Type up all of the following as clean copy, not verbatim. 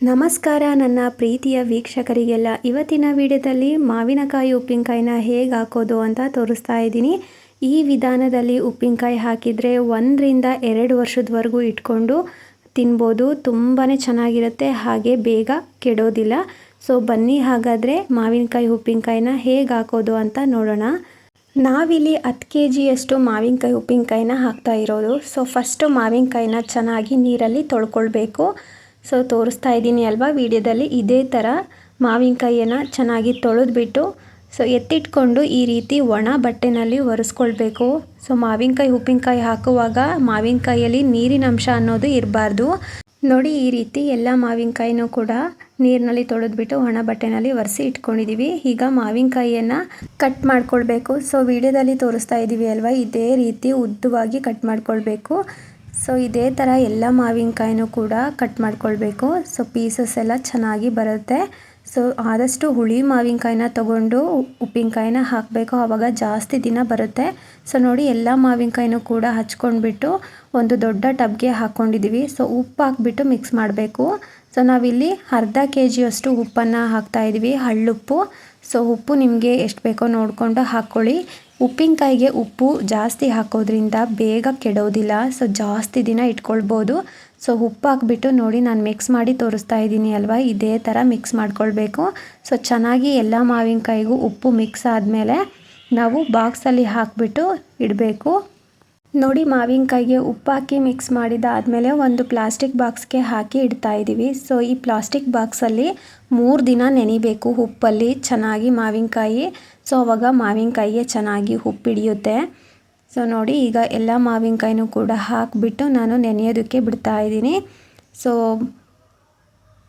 ನಮಸ್ಕಾರ ನನ್ನ ಪ್ರೀತಿಯ ವೀಕ್ಷಕರಿಗೆಲ್ಲ. ಇವತ್ತಿನ ವಿಡಿಯೋದಲ್ಲಿ ಮಾವಿನಕಾಯಿ ಉಪ್ಪಿನಕಾಯಿನ ಹೇಗೆ ಹಾಕೋದು ಅಂತ ತೋರಿಸ್ತಾ ಇದ್ದೀನಿ. ಈ ವಿಧಾನದಲ್ಲಿ ಉಪ್ಪಿನಕಾಯಿ ಹಾಕಿದರೆ 1 ರಿಂದ 2 ವರ್ಷದವರೆಗೂ ಇಟ್ಕೊಂಡು ತಿನ್ಬೋದು. ತುಂಬಾ ಚೆನ್ನಾಗಿರುತ್ತೆ, ಹಾಗೆ ಬೇಗ ಕೆಡೋದಿಲ್ಲ. ಸೊ ಬನ್ನಿ ಹಾಗಾದರೆ ಮಾವಿನಕಾಯಿ ಉಪ್ಪಿನಕಾಯಿನ ಹೇಗೆ ಹಾಕೋದು ಅಂತ ನೋಡೋಣ. ನಾವಿಲ್ಲಿ 10 kgಯಷ್ಟು ಮಾವಿನಕಾಯಿ ಉಪ್ಪಿನಕಾಯಿನ ಹಾಕ್ತಾ ಇರೋದು. ಸೊ ಫಸ್ಟು ಮಾವಿನಕಾಯಿನ ಚೆನ್ನಾಗಿ ನೀರಲ್ಲಿ ತೊಳ್ಕೊಳ್ಬೇಕು. ಸೊ ತೋರಿಸ್ತಾ ಇದ್ದೀನಿ ಅಲ್ವಾ ವಿಡಿಯೋದಲ್ಲಿ, ಇದೇ ಥರ ಮಾವಿನಕಾಯಿಯನ್ನು ಚೆನ್ನಾಗಿ ತೊಳೆದ್ಬಿಟ್ಟು ಎತ್ತಿಟ್ಕೊಂಡು ಈ ರೀತಿ ಒಣ ಬಟ್ಟೆನಲ್ಲಿ ಒರೆಸ್ಕೊಳ್ಬೇಕು. ಸೊ ಮಾವಿನಕಾಯಿ ಉಪ್ಪಿನಕಾಯಿ ಹಾಕುವಾಗ ಮಾವಿನಕಾಯಿಯಲ್ಲಿ ನೀರಿನ ಅಂಶ ಅನ್ನೋದು ಇರಬಾರ್ದು. ನೋಡಿ, ಈ ರೀತಿ ಎಲ್ಲ ಮಾವಿನಕಾಯಿನೂ ಕೂಡ ನೀರಿನಲ್ಲಿ ತೊಳೆದ್ಬಿಟ್ಟು ಒಣ ಬಟ್ಟೆನಲ್ಲಿ ಒರೆಸಿ ಇಟ್ಕೊಂಡಿದ್ದೀವಿ. ಈಗ ಮಾವಿನಕಾಯಿಯನ್ನು ಕಟ್ ಮಾಡ್ಕೊಳ್ಬೇಕು. ಸೊ ವಿಡಿಯೋದಲ್ಲಿ ತೋರಿಸ್ತಾ ಇದ್ದೀವಿ ಅಲ್ವಾ, ಇದೇ ರೀತಿ ಉದ್ದವಾಗಿ ಕಟ್ ಮಾಡ್ಕೊಳ್ಬೇಕು. ಸೊ ಇದೇ ಥರ ಎಲ್ಲ ಮಾವಿನಕಾಯಿನೂ ಕೂಡ ಕಟ್ ಮಾಡ್ಕೊಳ್ಬೇಕು. ಸೊ ಪೀಸಸ್ ಎಲ್ಲ ಚೆನ್ನಾಗಿ ಬರುತ್ತೆ. ಸೊ ಆದಷ್ಟು ಹುಳಿ ಮಾವಿನಕಾಯಿನ ತಗೊಂಡು ಉಪ್ಪಿನಕಾಯಿನ ಹಾಕಬೇಕು, ಆವಾಗ ಜಾಸ್ತಿ ದಿನ ಬರುತ್ತೆ. ಸೊ ನೋಡಿ, ಎಲ್ಲ ಮಾವಿನಕಾಯಿನೂ ಕೂಡ ಹಚ್ಕೊಂಡ್ಬಿಟ್ಟು ಒಂದು ದೊಡ್ಡ ಟಬ್ಗೆ ಹಾಕ್ಕೊಂಡಿದ್ದೀವಿ. ಸೊ ಉಪ್ಪು ಹಾಕ್ಬಿಟ್ಟು ಮಿಕ್ಸ್ ಮಾಡಬೇಕು. ಸೊ ನಾವಿಲ್ಲಿ ಅರ್ಧ kgಯಷ್ಟು ಉಪ್ಪನ್ನು ಹಾಕ್ತಾಯಿದ್ದೀವಿ, ಹಳ್ಳುಪ್ಪು. ಸೊ ಉಪ್ಪು ನಿಮಗೆ ಎಷ್ಟು ಬೇಕೋ ನೋಡಿಕೊಂಡು ಹಾಕ್ಕೊಳ್ಳಿ. ಉಪ್ಪಿನಕಾಯಿಗೆ ಉಪ್ಪು ಜಾಸ್ತಿ ಹಾಕೋದ್ರಿಂದ ಬೇಗ ಕೆಡೋದಿಲ್ಲ. ಸೊ ಜಾಸ್ತಿ ದಿನ ಇಟ್ಕೊಳ್ಬೋದು. ಸೊ ಉಪ್ಪು ಹಾಕ್ಬಿಟ್ಟು ನೋಡಿ, ನಾನು ಮಿಕ್ಸ್ ಮಾಡಿ ತೋರಿಸ್ತಾ ಇದ್ದೀನಿ ಅಲ್ವಾ, ಇದೇ ಥರ ಮಿಕ್ಸ್ ಮಾಡ್ಕೊಳ್ಬೇಕು. ಸೊ ಚೆನ್ನಾಗಿ ಎಲ್ಲ ಮಾವಿನಕಾಯಿಗೂ ಉಪ್ಪು ಮಿಕ್ಸ್ ಆದಮೇಲೆ ನಾವು ಬಾಕ್ಸಲ್ಲಿ ಹಾಕಿಬಿಟ್ಟು ಇಡಬೇಕು. ನೋಡಿ, ಮಾವಿನಕಾಯಿಗೆ ಉಪ್ಪು ಹಾಕಿ ಮಿಕ್ಸ್ ಮಾಡಿದಾದಮೇಲೆ ಒಂದು ಪ್ಲಾಸ್ಟಿಕ್ ಬಾಕ್ಸ್ಗೆ ಹಾಕಿ ಇಡ್ತಾ ಇದ್ದೀವಿ. ಸೊ ಈ ಪ್ಲಾಸ್ಟಿಕ್ ಬಾಕ್ಸಲ್ಲಿ 3 ದಿನ ನೆನಿಬೇಕು ಉಪ್ಪಲ್ಲಿ ಚೆನ್ನಾಗಿ ಮಾವಿನಕಾಯಿ. ಸೊ ಅವಾಗ ಮಾವಿನಕಾಯಿಗೆ ಚೆನ್ನಾಗಿ ಉಪ್ಪು ಹಿಡಿಯುತ್ತೆ. ಸೊ ನೋಡಿ, ಈಗ ಎಲ್ಲ ಮಾವಿನಕಾಯಿನೂ ಕೂಡ ಹಾಕಿಬಿಟ್ಟು ನಾನು ನೆನೆಯೋದಕ್ಕೆ ಬಿಡ್ತಾ ಇದ್ದೀನಿ. ಸೊ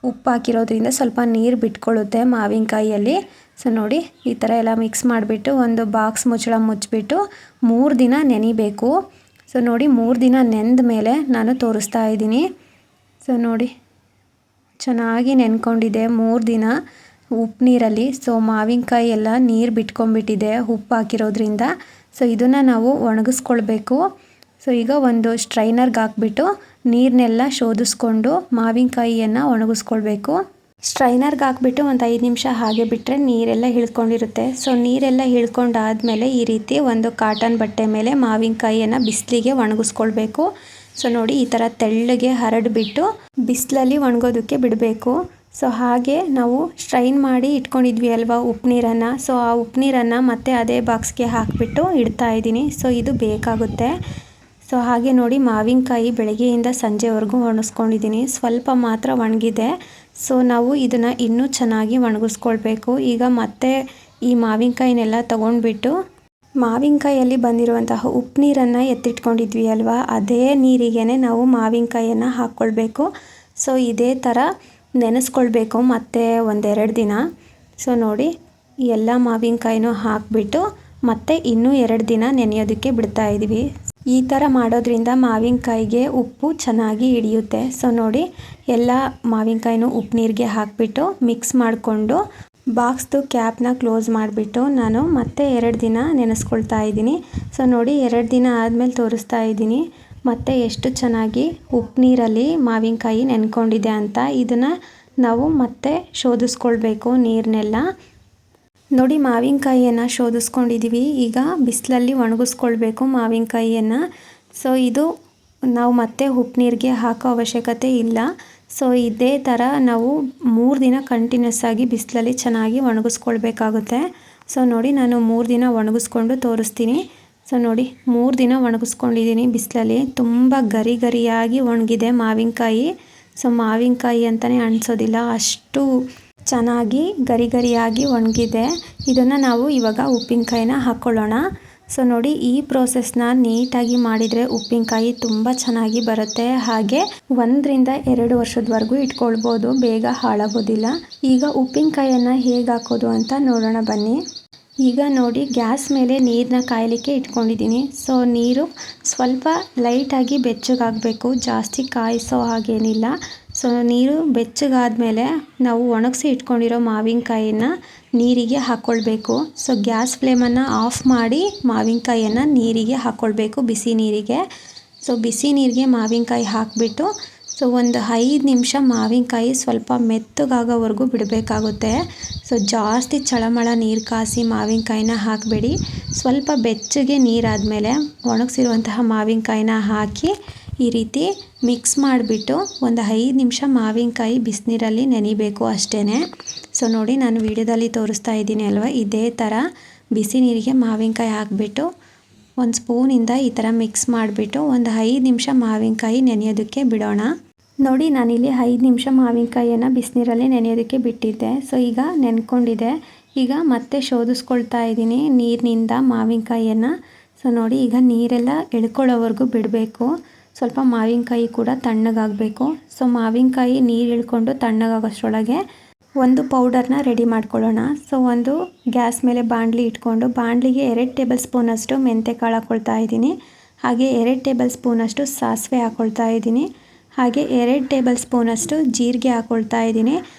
ಉಪ್ಪು ಹಾಕಿರೋದ್ರಿಂದ ಸ್ವಲ್ಪ ನೀರು ಬಿಟ್ಕೊಳ್ಳುತ್ತೆ ಮಾವಿನಕಾಯಿಯಲ್ಲಿ. ಸೊ ನೋಡಿ, ಈ ಥರ ಎಲ್ಲ ಮಿಕ್ಸ್ ಮಾಡಿಬಿಟ್ಟು ಒಂದು ಬಾಕ್ಸ್ ಮುಚ್ಚಳ ಮುಚ್ಚಿಬಿಟ್ಟು 3 ದಿನ ನೆನಿಬೇಕು. ಸೊ ನೋಡಿ, 3 ದಿನ ನೆಂದ ಮೇಲೆ ನಾನು ತೋರಿಸ್ತಾ ಇದ್ದೀನಿ. ಸೊ ನೋಡಿ, ಚೆನ್ನಾಗಿ ನೆನ್ಕೊಂಡಿದೆ 3 ದಿನ ಉಪ್ಪು ನೀರಲ್ಲಿ. ಸೊ ಮಾವಿನಕಾಯಿ ಎಲ್ಲ ನೀರು ಬಿಟ್ಕೊಂಡ್ಬಿಟ್ಟಿದೆ ಉಪ್ಪು ಹಾಕಿರೋದ್ರಿಂದ. ಸೊ ಇದನ್ನು ನಾವು ಒಣಗಿಸ್ಕೊಳ್ಬೇಕು. ಸೊ ಈಗ ಒಂದು ಸ್ಟ್ರೈನರ್ಗೆ ಹಾಕ್ಬಿಟ್ಟು ನೀರನ್ನೆಲ್ಲ ಶೋಧಿಸ್ಕೊಂಡು ಮಾವಿನಕಾಯಿಯನ್ನು ಒಣಗಿಸ್ಕೊಳ್ಬೇಕು. ಸ್ಟ್ರೈನರ್ಗೆ ಹಾಕ್ಬಿಟ್ಟು ಒಂದು 5 ನಿಮಿಷ ಹಾಗೆ ಬಿಟ್ಟರೆ ನೀರೆಲ್ಲ ಇಳ್ಕೊಂಡಿರುತ್ತೆ. ಸೊ ನೀರೆಲ್ಲ ಇಳ್ಕೊಂಡಾದಮೇಲೆ ಈ ರೀತಿ ಒಂದು ಕಾಟನ್ ಬಟ್ಟೆ ಮೇಲೆ ಮಾವಿನಕಾಯಿಯನ್ನು ಬಿಸಿಲಿಗೆ ಒಣಗಿಸ್ಕೊಳ್ಬೇಕು. ಸೊ ನೋಡಿ, ಈ ಥರ ತೆಳ್ಳಗೆ ಹರಡಿಬಿಟ್ಟು ಬಿಸಿಲಲ್ಲಿ ಒಣಗೋದಕ್ಕೆ ಬಿಡಬೇಕು. ಸೊ ಹಾಗೆ ನಾವು ಸ್ಟ್ರೈನ್ ಮಾಡಿ ಇಟ್ಕೊಂಡಿದ್ವಿ ಅಲ್ವಾ ಉಪ್ಪು ನೀರನ್ನು. ಸೊ ಆ ಉಪ್ಪು ನೀರನ್ನು ಮತ್ತೆ ಅದೇ ಬಾಕ್ಸ್ಗೆ ಹಾಕಿಬಿಟ್ಟು ಇಡ್ತಾ ಇದ್ದೀನಿ. ಸೊ ಇದು ಬೇಕಾಗುತ್ತೆ. ಸೊ ಹಾಗೆ ನೋಡಿ, ಮಾವಿನಕಾಯಿ ಬೆಳಗ್ಗೆಯಿಂದ ಸಂಜೆವರೆಗೂ ಒಣಗಿಸ್ಕೊಂಡಿದ್ದೀನಿ, ಸ್ವಲ್ಪ ಮಾತ್ರ ಒಣಗಿದೆ. ಸೊ ನಾವು ಇದನ್ನು ಇನ್ನೂ ಚೆನ್ನಾಗಿ ಒಣಗಿಸ್ಕೊಳ್ಬೇಕು. ಈಗ ಮತ್ತೆ ಈ ಮಾವಿನಕಾಯಿನೆಲ್ಲ ತೊಗೊಂಡ್ಬಿಟ್ಟು ಮಾವಿನಕಾಯಲ್ಲಿ ಬಂದಿರುವಂತಹ ಉಪ್ಪು ನೀರನ್ನು ಎತ್ತಿಟ್ಕೊಂಡಿದ್ವಿ ಅಲ್ವಾ, ಅದೇ ನೀರಿಗೇ ನಾವು ಮಾವಿನಕಾಯಿಯನ್ನು ಹಾಕ್ಕೊಳ್ಬೇಕು. ಸೊ ಇದೇ ಥರ ನೆನೆಸ್ಕೊಳ್ಬೇಕು ಮತ್ತೆ 1-2 ದಿನ. ಸೊ ನೋಡಿ, ಎಲ್ಲ ಮಾವಿನಕಾಯಿನೂ ಹಾಕಿಬಿಟ್ಟು ಮತ್ತೆ ಇನ್ನೂ 2 ದಿನ ನೆನೆಯೋದಕ್ಕೆ ಬಿಡ್ತಾ ಇದ್ದೀವಿ. ಈ ಥರ ಮಾಡೋದ್ರಿಂದ ಮಾವಿನಕಾಯಿಗೆ ಉಪ್ಪು ಚೆನ್ನಾಗಿ ಹಿಡಿಯುತ್ತೆ. ಸೊ ನೋಡಿ, ಎಲ್ಲ ಮಾವಿನಕಾಯಿನೂ ಉಪ್ಪು ನೀರಿಗೆ ಹಾಕಿಬಿಟ್ಟು ಮಿಕ್ಸ್ ಮಾಡಿಕೊಂಡು ಬಾಕ್ಸ್ದು ಕ್ಯಾಪ್ನ ಕ್ಲೋಸ್ ಮಾಡಿಬಿಟ್ಟು ನಾನು ಮತ್ತೆ 2 ದಿನ ನೆನೆಸ್ಕೊಳ್ತಾ ಇದ್ದೀನಿ. ಸೊ ನೋಡಿ, 2 ದಿನ ಆದಮೇಲೆ ತೋರಿಸ್ತಾ ಇದ್ದೀನಿ ಮತ್ತೆ ಎಷ್ಟು ಚೆನ್ನಾಗಿ ಉಪ್ಪು ನೀರಲ್ಲಿ ಮಾವಿನಕಾಯಿ ನೆನ್ಕೊಂಡಿದೆ ಅಂತ. ಇದನ್ನು ನಾವು ಮತ್ತೆ ಶೋಧಿಸ್ಕೊಳ್ಬೇಕು ನೀರನ್ನೆಲ್ಲ. ನೋಡಿ, ಮಾವಿನಕಾಯಿಯನ್ನು ಶೋಧಿಸ್ಕೊಂಡಿದ್ದೀವಿ. ಈಗ ಬಿಸಿಲಲ್ಲಿ ಒಣಗಿಸ್ಕೊಳ್ಬೇಕು ಮಾವಿನಕಾಯಿಯನ್ನು. ಸೊ ಇದು ನಾವು ಮತ್ತೆ ಉಪ್ಪು ನೀರಿಗೆ ಹಾಕೋ ಅವಶ್ಯಕತೆ ಇಲ್ಲ. ಸೊ ಇದೇ ಥರ ನಾವು 3 ದಿನ ಕಂಟಿನ್ಯೂಸ್ ಆಗಿ ಬಿಸಿಲಲ್ಲಿ ಚೆನ್ನಾಗಿ ಒಣಗಿಸ್ಕೊಳ್ಬೇಕಾಗುತ್ತೆ. ಸೊ ನೋಡಿ, ನಾನು 3 ದಿನ ಒಣಗಿಸ್ಕೊಂಡು ತೋರಿಸ್ತೀನಿ. ಸೊ ನೋಡಿ, 3 ದಿನ ಒಣಗಿಸ್ಕೊಂಡಿದ್ದೀನಿ ಬಿಸಿಲಲ್ಲಿ. ತುಂಬ ಗರಿಯಾಗಿ ಒಣಗಿದೆ ಮಾವಿನಕಾಯಿ. ಸೊ ಮಾವಿನಕಾಯಿ ಅಂತಲೇ ಅನಿಸೋದಿಲ್ಲ, ಅಷ್ಟು ಚೆನ್ನಾಗಿ ಗರಿಯಾಗಿ ಒಣಗಿದೆ. ಇದನ್ನು ನಾವು ಇವಾಗ ಉಪ್ಪಿನಕಾಯಿನ ಹಾಕ್ಕೊಳ್ಳೋಣ. ಸೊ ನೋಡಿ, ಈ ಪ್ರೋಸೆಸ್ನ ನೀಟಾಗಿ ಮಾಡಿದರೆ ಉಪ್ಪಿನಕಾಯಿ ತುಂಬ ಚೆನ್ನಾಗಿ ಬರುತ್ತೆ. ಹಾಗೆ 1 ರಿಂದ 2 ವರ್ಷದವರೆಗೂ ಇಟ್ಕೊಳ್ಬೋದು, ಬೇಗ ಹಾಳಾಗೋದಿಲ್ಲ. ಈಗ ಉಪ್ಪಿನಕಾಯಿಯನ್ನು ಹೇಗೆ ಹಾಕೋದು ಅಂತ ನೋಡೋಣ ಬನ್ನಿ. ಈಗ ನೋಡಿ, ಗ್ಯಾಸ್ ಮೇಲೆ ನೀರನ್ನ ಕಾಯಲಿಕ್ಕೆ ಇಟ್ಕೊಂಡಿದ್ದೀನಿ. ಸೊ ನೀರು ಸ್ವಲ್ಪ ಲೈಟಾಗಿ ಬೆಚ್ಚಗಾಗಬೇಕು, ಜಾಸ್ತಿ ಕಾಯಿಸೋ ಹಾಗೇನಿಲ್ಲ. ಸೊ ನೀರು ಬೆಚ್ಚಗಾದ್ಮೇಲೆ ನಾವು ಒಣಗಿಸಿ ಇಟ್ಕೊಂಡಿರೋ ಮಾವಿನಕಾಯಿನ ನೀರಿಗೆ ಹಾಕ್ಕೊಳ್ಬೇಕು. ಸೊ ಗ್ಯಾಸ್ ಫ್ಲೇಮನ್ನು ಆಫ್ ಮಾಡಿ ಮಾವಿನಕಾಯಿಯನ್ನು ನೀರಿಗೆ ಹಾಕ್ಕೊಳ್ಬೇಕು, ಬಿಸಿ ನೀರಿಗೆ. ಸೊ ಬಿಸಿ ನೀರಿಗೆ ಮಾವಿನಕಾಯಿ ಹಾಕಿಬಿಟ್ಟು ಸೊ ಒಂದು 5 ನಿಮಿಷ ಮಾವಿನಕಾಯಿ ಸ್ವಲ್ಪ ಮೆತ್ತಗಾಗೋವರೆಗೂ ಬಿಡಬೇಕಾಗುತ್ತೆ. ಸೊ ಜಾಸ್ತಿ ಚಳಮಳ ನೀರು ಕಾಸಿ ಮಾವಿನಕಾಯಿನ ಹಾಕಬೇಡಿ. ಸ್ವಲ್ಪ ಬೆಚ್ಚಗೆ ನೀರಾದಮೇಲೆ ಒಣಗಿಸಿರುವಂತಹ ಮಾವಿನಕಾಯಿನ ಹಾಕಿ ಈ ರೀತಿ ಮಿಕ್ಸ್ ಮಾಡಿಬಿಟ್ಟು ಒಂದು 5 ನಿಮಿಷ ಮಾವಿನಕಾಯಿ ಬಿಸಿನೀರಲ್ಲಿ ನೆನಿಬೇಕು ಅಷ್ಟೇ. ಸೊ ನೋಡಿ, ನಾನು ವಿಡಿಯೋದಲ್ಲಿ ತೋರಿಸ್ತಾ ಇದ್ದೀನಿ ಅಲ್ವಾ, ಇದೇ ಥರ ಬಿಸಿ ನೀರಿಗೆ ಮಾವಿನಕಾಯಿ ಹಾಕಿಬಿಟ್ಟು ಒಂದು ಸ್ಪೂನಿಂದ ಈ ಥರ ಮಿಕ್ಸ್ ಮಾಡಿಬಿಟ್ಟು ಒಂದು 5 ನಿಮಿಷ ಮಾವಿನಕಾಯಿ ನೆನೆಯೋದಕ್ಕೆ ಬಿಡೋಣ. ನೋಡಿ, ನಾನಿಲ್ಲಿ 5 ನಿಮಿಷ ಮಾವಿನಕಾಯಿಯನ್ನು ಬಿಸಿನೀರಲ್ಲಿ ನೆನೆಯೋದಕ್ಕೆ ಬಿಟ್ಟಿದ್ದೆ. ಸೊ ಈಗ ನೆನ್ಕೊಂಡಿದೆ. ಈಗ ಮತ್ತೆ ಶೋಧಿಸ್ಕೊಳ್ತಾ ಇದ್ದೀನಿ ನೀರಿನಿಂದ ಮಾವಿನಕಾಯಿಯನ್ನು. ಸೊ ನೋಡಿ, ಈಗ ನೀರೆಲ್ಲ ಎಳ್ಕೊಳ್ಳೋವರೆಗೂ ಬಿಡಬೇಕು. ಸ್ವಲ್ಪ ಮಾವಿನಕಾಯಿ ಕೂಡ ತಣ್ಣಗಾಗಬೇಕು. ಸೊ ಮಾವಿನಕಾಯಿ ನೀರು ಇಳ್ಕೊಂಡು ತಣ್ಣಗಾಗೋಷ್ಟರೊಳಗೆ ಒಂದು ಪೌಡರ್ನ ರೆಡಿ ಮಾಡ್ಕೊಳ್ಳೋಣ. ಸೊ ಒಂದು ಗ್ಯಾಸ್ ಮೇಲೆ ಬಾಣಲಿ ಇಟ್ಕೊಂಡು ಬಾಣಲಿಗೆ 2 ಟೇಬಲ್ ಸ್ಪೂನಷ್ಟು ಮೆಂತ್ಯಕಾಳು ಹಾಕ್ಕೊಳ್ತಾ ಇದ್ದೀನಿ. ಹಾಗೆ 2 ಟೇಬಲ್ ಸ್ಪೂನಷ್ಟು ಸಾಸಿವೆ ಹಾಕ್ಕೊಳ್ತಾ ಇದ್ದೀನಿ. ಹಾಗೆ 2 ಟೇಬಲ್ ಸ್ಪೂನಷ್ಟು ಜೀರಿಗೆ ಹಾಕ್ಕೊಳ್ತಾ ಇದ್ದೀನಿ.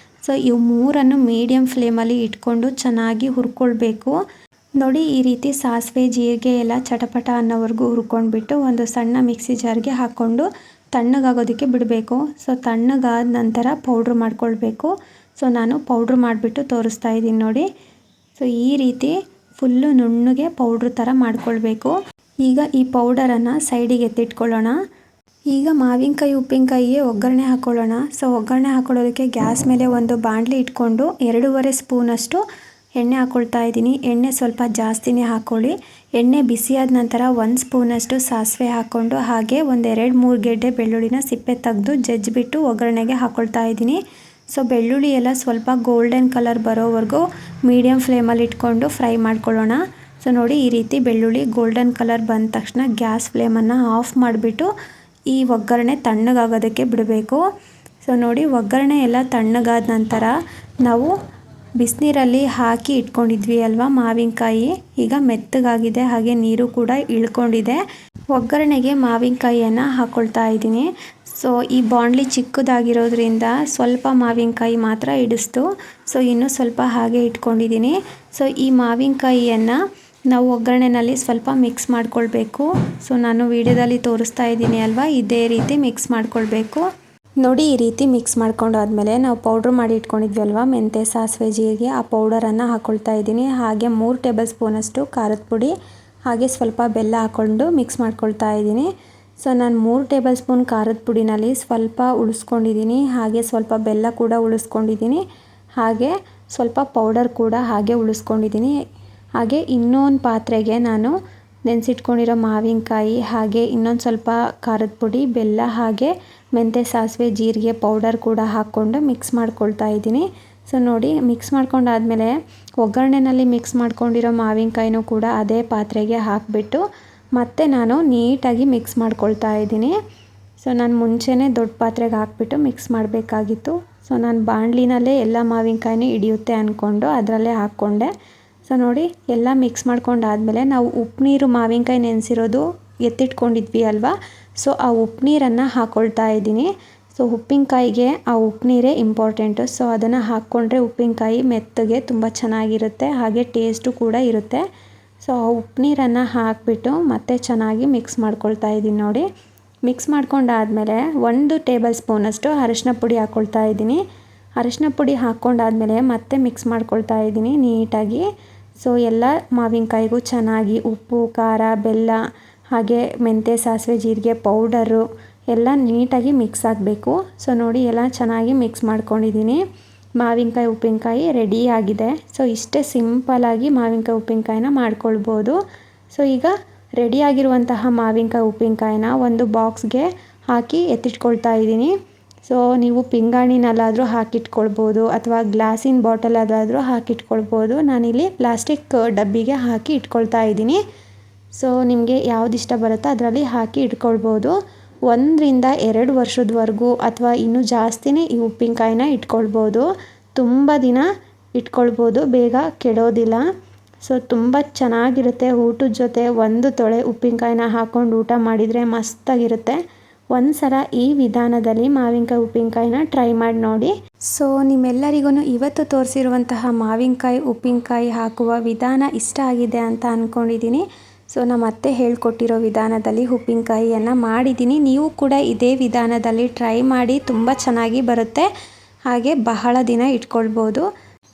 ಸೊ ಇವು ಮೂರನ್ನು ಮೀಡಿಯಮ್ ಫ್ಲೇಮಲ್ಲಿ ಇಟ್ಕೊಂಡು ಚೆನ್ನಾಗಿ ಹುರ್ಕೊಳ್ಬೇಕು. ನೋಡಿ, ಈ ರೀತಿ ಸಾಸಿವೆ ಜೀರಿಗೆ ಎಲ್ಲ ಚಟಪಟ ಅನ್ನೋವರೆಗೂ ಹುರ್ಕೊಂಡ್ಬಿಟ್ಟು ಒಂದು ಸಣ್ಣ ಮಿಕ್ಸಿ ಜಾರ್ಗೆ ಹಾಕ್ಕೊಂಡು ತಣ್ಣಗಾಗೋದಕ್ಕೆ ಬಿಡಬೇಕು. ಸೊ ತಣ್ಣಗಾದ ನಂತರ ಪೌಡ್ರ್ ಮಾಡ್ಕೊಳ್ಬೇಕು. ಸೊ ನಾನು ಪೌಡ್ರ್ ಮಾಡಿಬಿಟ್ಟು ತೋರಿಸ್ತಾ ಇದ್ದೀನಿ ನೋಡಿ. ಸೊ ಈ ರೀತಿ ಫುಲ್ಲು ನುಣ್ಣಗೆ ಪೌಡ್ರ್ ಥರ ಮಾಡ್ಕೊಳ್ಬೇಕು. ಈಗ ಈ ಪೌಡರನ್ನು ಸೈಡಿಗೆ ಎತ್ತಿಟ್ಕೊಳ್ಳೋಣ. ಈಗ ಮಾವಿನಕಾಯಿ ಉಪ್ಪಿನಕಾಯಿಗೆ ಒಗ್ಗರಣೆ ಹಾಕ್ಕೊಳ್ಳೋಣ. ಸೊ ಒಗ್ಗರಣೆ ಹಾಕ್ಕೊಳ್ಳೋದಕ್ಕೆ ಗ್ಯಾಸ್ ಮೇಲೆ ಒಂದು ಬಾಣಲಿ ಇಟ್ಕೊಂಡು 2.5 ಸ್ಪೂನಷ್ಟು ಎಣ್ಣೆ ಹಾಕ್ಕೊಳ್ತಾ ಇದ್ದೀನಿ. ಎಣ್ಣೆ ಸ್ವಲ್ಪ ಜಾಸ್ತಿನೇ ಹಾಕ್ಕೊಳ್ಳಿ. ಎಣ್ಣೆ ಬಿಸಿಯಾದ ನಂತರ 1 ಸ್ಪೂನಷ್ಟು ಸಾಸಿವೆ ಹಾಕ್ಕೊಂಡು ಹಾಗೆ ಒಂದು 2-3 ಗೆಡ್ಡೆ ಬೆಳ್ಳುಳ್ಳಿನ ಸಿಪ್ಪೆ ತೆಗೆದು ಜಜ್ಜಿಬಿಟ್ಟು ಒಗ್ಗರಣೆಗೆ ಹಾಕ್ಕೊಳ್ತಾ ಇದ್ದೀನಿ. ಸೊ ಬೆಳ್ಳುಳ್ಳಿ ಎಲ್ಲ ಸ್ವಲ್ಪ ಗೋಲ್ಡನ್ ಕಲರ್ ಬರೋವರೆಗೂ ಮೀಡಿಯಮ್ ಫ್ಲೇಮಲ್ಲಿ ಇಟ್ಕೊಂಡು ಫ್ರೈ ಮಾಡ್ಕೊಳ್ಳೋಣ. ಸೊ ನೋಡಿ, ಈ ರೀತಿ ಬೆಳ್ಳುಳ್ಳಿ ಗೋಲ್ಡನ್ ಕಲರ್ ಬಂದ ತಕ್ಷಣ ಗ್ಯಾಸ್ ಫ್ಲೇಮನ್ನು ಆಫ್ ಮಾಡಿಬಿಟ್ಟು ಈ ಒಗ್ಗರಣೆ ತಣ್ಣಗಾಗೋದಕ್ಕೆ ಬಿಡಬೇಕು. ಸೊ ನೋಡಿ, ಒಗ್ಗರಣೆ ಎಲ್ಲ ತಣ್ಣಗಾದ ನಂತರ ನಾವು ಬಿಸಿನೀರಲ್ಲಿ ಹಾಕಿ ಇಟ್ಕೊಂಡಿದ್ವಿ ಅಲ್ವಾ ಮಾವಿನಕಾಯಿ, ಈಗ ಮೆತ್ತಗಾಗಿದೆ. ಹಾಗೆ ನೀರು ಕೂಡ ಇಳ್ಕೊಂಡಿದೆ. ಒಗ್ಗರಣೆಗೆ ಮಾವಿನಕಾಯಿಯನ್ನು ಹಾಕ್ಕೊಳ್ತಾ ಇದ್ದೀನಿ. ಸೊ ಈ ಬಾಣಲಿ ಚಿಕ್ಕದಾಗಿರೋದ್ರಿಂದ ಸ್ವಲ್ಪ ಮಾವಿನಕಾಯಿ ಮಾತ್ರ ಇಡಿಸ್ತು. ಸೊ ಇನ್ನೂ ಸ್ವಲ್ಪ ಹಾಗೆ ಇಟ್ಕೊಂಡಿದ್ದೀನಿ. ಸೊ ಈ ಮಾವಿನಕಾಯಿಯನ್ನು ನಾವು ಒಗ್ಗರಣೆನಲ್ಲಿ ಸ್ವಲ್ಪ ಮಿಕ್ಸ್ ಮಾಡ್ಕೊಳ್ಬೇಕು. ಸೊ ನಾನು ವಿಡಿಯೋದಲ್ಲಿ ತೋರಿಸ್ತಾ ಇದ್ದೀನಿ ಅಲ್ವಾ, ಇದೇ ರೀತಿ ಮಿಕ್ಸ್ ಮಾಡ್ಕೊಳ್ಬೇಕು. ನೋಡಿ, ಈ ರೀತಿ ಮಿಕ್ಸ್ ಮಾಡ್ಕೊಂಡಾದ್ಮೇಲೆ ನಾವು ಪೌಡ್ರ್ ಮಾಡಿ ಇಟ್ಕೊಂಡಿದ್ವಿ ಅಲ್ವಾ ಮೆಂತ್ಯ ಸಾಸಿವೆ ಜೀರಿಗೆ, ಆ ಪೌಡರನ್ನು ಹಾಕ್ಕೊಳ್ತಾ ಇದ್ದೀನಿ. ಹಾಗೆ 3 ಟೇಬಲ್ ಸ್ಪೂನಷ್ಟು ಖಾರದ ಪುಡಿ ಹಾಗೆ ಸ್ವಲ್ಪ ಬೆಲ್ಲ ಹಾಕ್ಕೊಂಡು ಮಿಕ್ಸ್ ಮಾಡ್ಕೊಳ್ತಾ ಇದ್ದೀನಿ. ಸೊ ನಾನು 3 ಟೇಬಲ್ ಸ್ಪೂನ್ ಖಾರದ ಪುಡಿನಲ್ಲಿ ಸ್ವಲ್ಪ ಉಳಿಸ್ಕೊಂಡಿದ್ದೀನಿ. ಹಾಗೆ ಸ್ವಲ್ಪ ಬೆಲ್ಲ ಕೂಡ ಉಳಿಸ್ಕೊಂಡಿದ್ದೀನಿ. ಹಾಗೆ ಸ್ವಲ್ಪ ಪೌಡರ್ ಕೂಡ ಹಾಗೆ ಉಳಿಸ್ಕೊಂಡಿದ್ದೀನಿ. ಹಾಗೆ ಇನ್ನೊಂದು ಪಾತ್ರೆಗೆ ನಾನು ನೆನೆಸಿಟ್ಕೊಂಡಿರೋ ಮಾವಿನಕಾಯಿ ಹಾಗೆ ಇನ್ನೊಂದು ಸ್ವಲ್ಪ ಖಾರದ ಪುಡಿ, ಬೆಲ್ಲ ಹಾಗೆ ಮೆಂತ್ಯ ಸಾಸಿವೆ ಜೀರಿಗೆ ಪೌಡರ್ ಕೂಡ ಹಾಕ್ಕೊಂಡು ಮಿಕ್ಸ್ ಮಾಡ್ಕೊಳ್ತಾ ಇದ್ದೀನಿ. ಸೊ ನೋಡಿ, ಮಿಕ್ಸ್ ಮಾಡ್ಕೊಂಡಾದ್ಮೇಲೆ ಒಗ್ಗರಣೆನಲ್ಲಿ ಮಿಕ್ಸ್ ಮಾಡ್ಕೊಂಡಿರೋ ಮಾವಿನಕಾಯಿನೂ ಕೂಡ ಅದೇ ಪಾತ್ರೆಗೆ ಹಾಕಿಬಿಟ್ಟು ಮತ್ತೆ ನಾನು ನೀಟಾಗಿ ಮಿಕ್ಸ್ ಮಾಡ್ಕೊಳ್ತಾ ಇದ್ದೀನಿ. ಸೊ ನಾನು ಮುಂಚೆನೇ ದೊಡ್ಡ ಪಾತ್ರೆಗೆ ಹಾಕ್ಬಿಟ್ಟು ಮಿಕ್ಸ್ ಮಾಡಬೇಕಾಗಿತ್ತು. ಸೊ ನಾನು ಬಾಣಲಿನಲ್ಲೇ ಎಲ್ಲ ಮಾವಿನಕಾಯಿನೂ ಹಿಡಿಯುತ್ತೆ ಅಂದ್ಕೊಂಡು ಅದರಲ್ಲೇ ಹಾಕ್ಕೊಂಡೆ. ಸೊ ನೋಡಿ, ಎಲ್ಲ ಮಿಕ್ಸ್ ಮಾಡ್ಕೊಂಡಾದ್ಮೇಲೆ ನಾವು ಉಪ್ಪು ನೀರು ಮಾವಿನಕಾಯಿ ನೆನೆಸಿರೋದು ಎತ್ತಿಟ್ಕೊಂಡಿದ್ವಿ ಅಲ್ವಾ, ಸೊ ಆ ಉಪ್ಪು ನೀರನ್ನು ಹಾಕ್ಕೊಳ್ತಾ ಇದ್ದೀನಿ. ಸೊ ಉಪ್ಪಿನಕಾಯಿಗೆ ಆ ಉಪ್ಪು ನೀರೇ ಇಂಪಾರ್ಟೆಂಟು. ಸೊ ಅದನ್ನು ಹಾಕ್ಕೊಂಡ್ರೆ ಉಪ್ಪಿನಕಾಯಿ ಮೆತ್ತಗೆ ತುಂಬ ಚೆನ್ನಾಗಿರುತ್ತೆ, ಹಾಗೆ ಟೇಸ್ಟು ಕೂಡ ಇರುತ್ತೆ. ಸೊ ಆ ಉಪ್ಪು ನೀರನ್ನು ಹಾಕಿಬಿಟ್ಟು ಮತ್ತೆ ಚೆನ್ನಾಗಿ ಮಿಕ್ಸ್ ಮಾಡ್ಕೊಳ್ತಾ ಇದ್ದೀನಿ. ನೋಡಿ, ಮಿಕ್ಸ್ ಮಾಡ್ಕೊಂಡಾದ್ಮೇಲೆ 1 ಟೇಬಲ್ ಸ್ಪೂನಷ್ಟು ಅರಿಶಿನ ಪುಡಿ ಹಾಕ್ಕೊಳ್ತಾ ಇದ್ದೀನಿ. ಅರಿಶಿನ ಪುಡಿ ಹಾಕ್ಕೊಂಡಾದ್ಮೇಲೆ ಮತ್ತೆ ಮಿಕ್ಸ್ ಮಾಡ್ಕೊಳ್ತಾ ಇದ್ದೀನಿ ನೀಟಾಗಿ. ಸೊ ಎಲ್ಲ ಮಾವಿನಕಾಯಿಗೂ ಚೆನ್ನಾಗಿ ಉಪ್ಪು, ಖಾರ, ಬೆಲ್ಲ ಹಾಗೆ ಮೆಂತ್ಯ ಸಾಸಿವೆ ಜೀರಿಗೆ ಪೌಡರು ಎಲ್ಲ ನೀಟಾಗಿ ಮಿಕ್ಸ್ ಆಗಬೇಕು. ಸೊ ನೋಡಿ, ಎಲ್ಲ ಚೆನ್ನಾಗಿ ಮಿಕ್ಸ್ ಮಾಡ್ಕೊಂಡಿದ್ದೀನಿ. ಮಾವಿನಕಾಯಿ ಉಪ್ಪಿನಕಾಯಿ ರೆಡಿ ಆಗಿದೆ. ಸೊ ಇಷ್ಟೇ ಸಿಂಪಲಾಗಿ ಮಾವಿನಕಾಯಿ ಉಪ್ಪಿನಕಾಯಿನ ಮಾಡ್ಕೊಳ್ಬೋದು. ಸೊ ಈಗ ರೆಡಿಯಾಗಿರುವಂತಹ ಮಾವಿನಕಾಯಿ ಉಪ್ಪಿನಕಾಯಿನ ಒಂದು ಬಾಕ್ಸ್ಗೆ ಹಾಕಿ ಎತ್ತಿಟ್ಕೊಳ್ತಾ ಇದ್ದೀನಿ. ಸೊ ನೀವು ಪಿಂಗಾಣಿನಲ್ಲಾದರೂ ಹಾಕಿಟ್ಕೊಳ್ಬೋದು ಅಥವಾ ಗ್ಲಾಸಿನ ಬಾಟಲಲ್ಲಾದರೂ ಹಾಕಿಟ್ಕೊಳ್ಬೋದು. ನಾನಿಲ್ಲಿ ಪ್ಲಾಸ್ಟಿಕ್ ಡಬ್ಬಿಗೆ ಹಾಕಿ ಇಟ್ಕೊಳ್ತಾ ಇದ್ದೀನಿ. ಸೊ ನಿಮಗೆ ಯಾವ್ದು ಇಷ್ಟ ಬರುತ್ತೋ ಅದರಲ್ಲಿ ಹಾಕಿ ಇಟ್ಕೊಳ್ಬೋದು. 1ರಿಂದ 2 ವರ್ಷದವರೆಗೂ ಅಥವಾ ಇನ್ನೂ ಜಾಸ್ತಿನೇ ಈ ಉಪ್ಪಿನಕಾಯಿನ ಇಟ್ಕೊಳ್ಬೋದು. ತುಂಬ ದಿನ ಇಟ್ಕೊಳ್ಬೋದು, ಬೇಗ ಕೆಡೋದಿಲ್ಲ. ಸೊ ತುಂಬ ಚೆನ್ನಾಗಿರುತ್ತೆ. ಊಟದ ಜೊತೆ 1 ತೊಳೆ ಉಪ್ಪಿನಕಾಯಿನ ಹಾಕ್ಕೊಂಡು ಊಟ ಮಾಡಿದರೆ ಮಸ್ತಾಗಿರುತ್ತೆ. ಒಂದು ಸಲ ಈ ವಿಧಾನದಲ್ಲಿ ಮಾವಿನಕಾಯಿ ಉಪ್ಪಿನಕಾಯಿನ ಟ್ರೈ ಮಾಡಿ ನೋಡಿ. ಸೊ ನಿಮ್ಮೆಲ್ಲರಿಗೂ ಇವತ್ತು ತೋರಿಸಿರುವಂತಹ ಮಾವಿನಕಾಯಿ ಉಪ್ಪಿನಕಾಯಿ ಹಾಕುವ ವಿಧಾನ ಇಷ್ಟ ಆಗಿದೆ ಅಂತ ಅಂದ್ಕೊಂಡಿದ್ದೀನಿ. ಸೊ ನಮ್ಮ ಅತ್ತೆ ಹೇಳ್ಕೊಟ್ಟಿರೋ ವಿಧಾನದಲ್ಲಿ ಉಪ್ಪಿನಕಾಯಿಯನ್ನು ಮಾಡಿದ್ದೀನಿ. ನೀವು ಕೂಡ ಇದೇ ವಿಧಾನದಲ್ಲಿ ಟ್ರೈ ಮಾಡಿ, ತುಂಬ ಚೆನ್ನಾಗಿ ಬರುತ್ತೆ. ಹಾಗೆ ಬಹಳ ದಿನ ಇಟ್ಕೊಳ್ಬೋದು.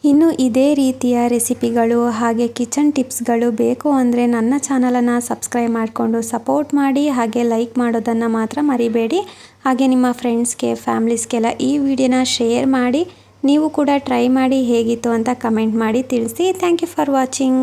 ಇನ್ನು ಇದೇ ರೀತಿಯ ರೆಸಿಪಿಗಳು ಹಾಗೆ ಕಿಚನ್ ಟಿಪ್ಸ್ಗಳು ಬೇಕು ಅಂದರೆ ನನ್ನ ಚಾನಲನ್ನು ಸಬ್ಸ್ಕ್ರೈಬ್ ಮಾಡಿಕೊಂಡು ಸಪೋರ್ಟ್ ಮಾಡಿ. ಹಾಗೆ ಲೈಕ್ ಮಾಡೋದನ್ನು ಮಾತ್ರ ಮರಿಬೇಡಿ. ಹಾಗೆ ನಿಮ್ಮ ಫ್ರೆಂಡ್ಸ್ಗೆ ಫ್ಯಾಮ್ಲೀಸ್ಗೆಲ್ಲ ಈ ವಿಡಿಯೋನ ಶೇರ್ ಮಾಡಿ. ನೀವು ಕೂಡ ಟ್ರೈ ಮಾಡಿ ಹೇಗಿತ್ತು ಅಂತ ಕಮೆಂಟ್ ಮಾಡಿ ತಿಳಿಸಿ. Thank you for watching.